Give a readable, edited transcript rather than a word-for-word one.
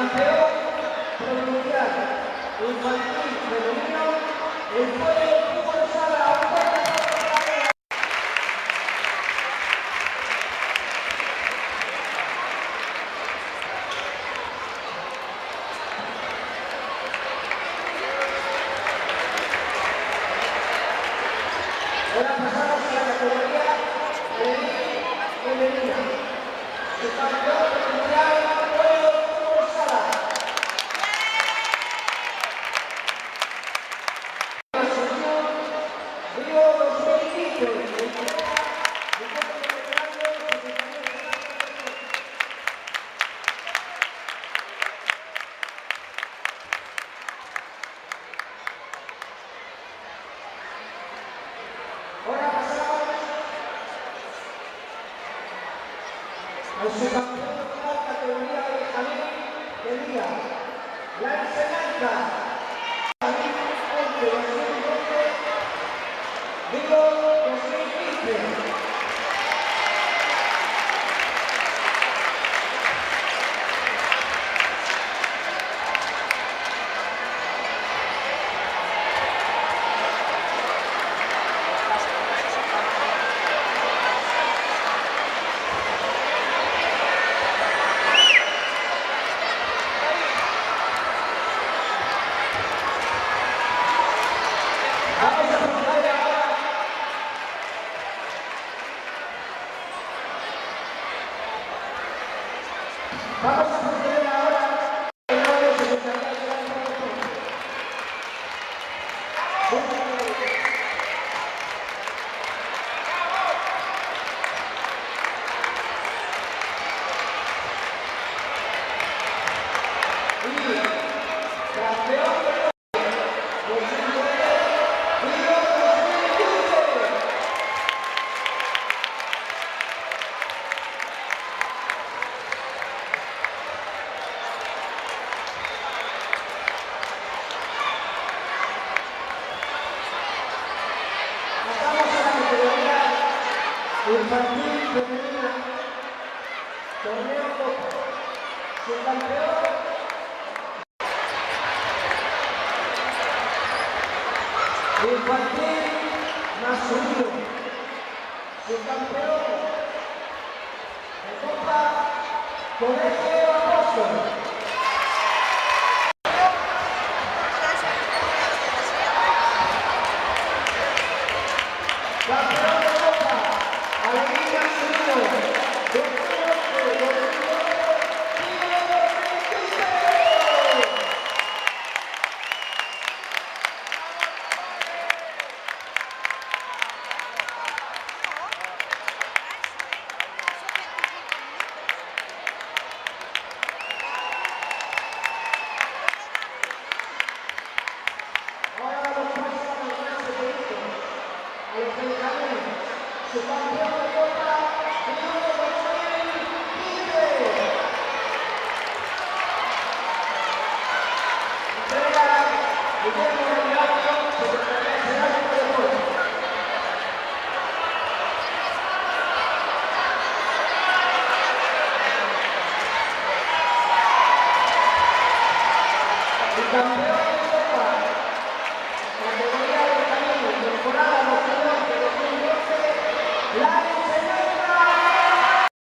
campeón provincial infantil femenino, el Pueblo Fútbol Sala. Ahora pasamos a la categoría femenina. El campeón provincial Pueblo Fútbol Sala. Río 2015. Ahora pasamos al subcampeón de la categoría de Benjamín del día, la enseñanza, Benjamín 2012, Río 2015. Vamos a proceder ahora el nuevo secretario de la infantil femenina, torneo Copa, subcampeón, infantil masculino, subcampeón, de Copa, Colegio Apóstol. Campeón de Copa, Alegría Masculino, su campeón de Copa, Río 2015. Entrega Guillermo Regalado, Secretaría General de Deportes. El campeón